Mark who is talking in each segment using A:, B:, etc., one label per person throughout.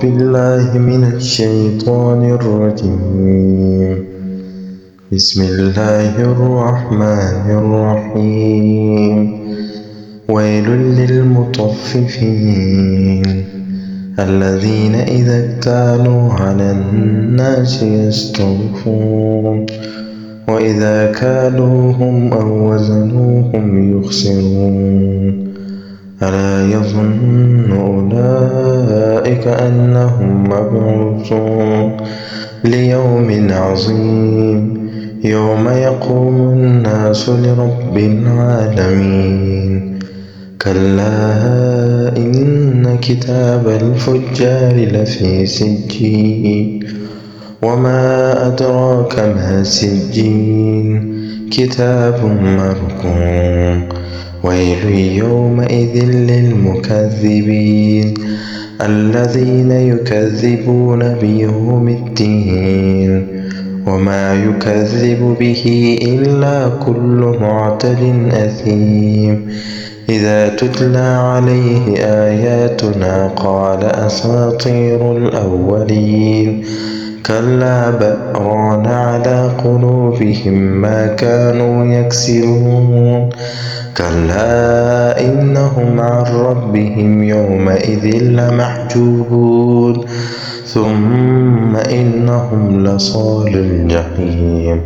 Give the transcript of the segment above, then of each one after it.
A: بالله من الشيطان الرجيم. بسم الله الرحمن الرحيم. ويل للمطففين الذين إذا اكتالوا على الناس يستوفون وإذا كالوهم أو وزنوهم يخسرون. ألا يظن أولئك أنهم مبعوثون ليوم عظيم يوم يقوم الناس لرب العالمين. كلا إن كتاب الفجار لفي سجين وما أدراك ما سجين كتاب مرقوم. ويل يومئذ للمكذبين الذين يكذبون بيوم الدين وما يكذب به إلا كل معتد أثيم. إذا تتلى عليه آياتنا قال أساطير الأولين. كلا بل ران على قلوبهم ما كانوا يكسبون. كلا إنهم عن ربهم يومئذ لمحجوبون ثم إنهم لصال الجحيم.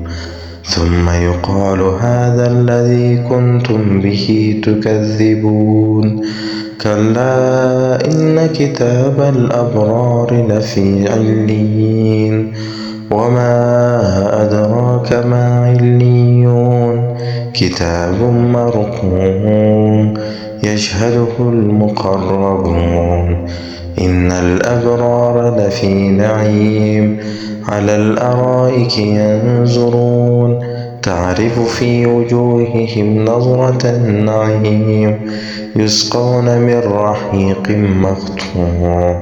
A: ثم يقال هذا الذي كنتم به تكذبون. كلا إن كتاب الأبرار لفي عليين وما أدراك ما عليون كتاب مرقوم يشهده المقربون. إن الأبرار لفي نعيم على الأرائك ينظرون تعرف في وجوههم نظرة النعيم يسقون من رحيق مختوم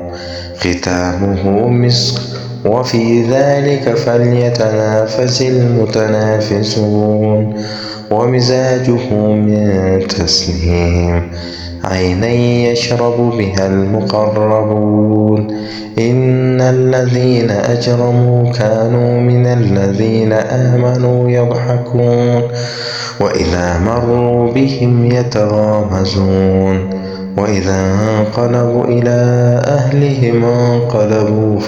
A: ختامه مسك وفي ذلك فليتنافس المتنافسون. ومزاجه من تسنيم عينا يشرب بها المقربون. إن الذين أجرموا كانوا من الذين آمنوا يضحكون وإذا مروا بهم يتغامزون. وإذا انقلبوا إلى أهلهم انقلبوا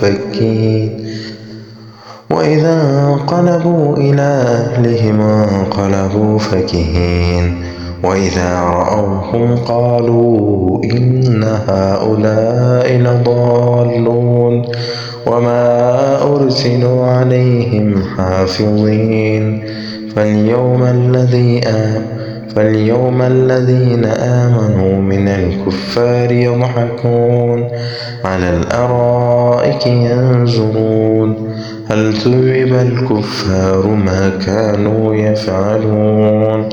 A: فكين. وإذا رأوهم قالوا إن هؤلاء لضالون وما أرسلوا عليهم حافظين. فاليوم الذين آمنوا من الكفار يضحكون على الأرائك ينظرون هل ثوب الكفار ما كانوا يفعلون.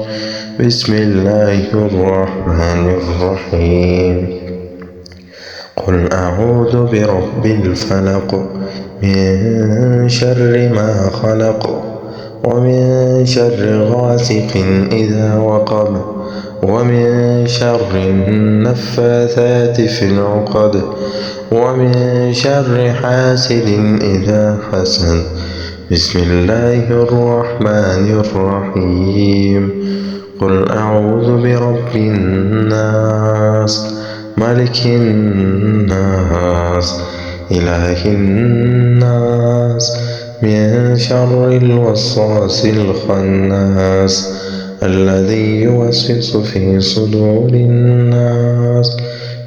A: بسم الله الرحمن الرحيم. قل أعوذ برب الفلق من شر ما خلق ومن شر غاسق إذا وقب ومن شر النفاثات في العقد ومن شر حاسد إذا حسد. بسم الله الرحمن الرحيم. قل أعوذ برب الناس ملك الناس إله الناس من شر الوسواس الخناس الذي يوسوس في صدور الناس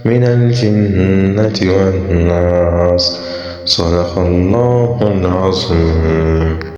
A: من الجنة والناس. صدق الله العظيم.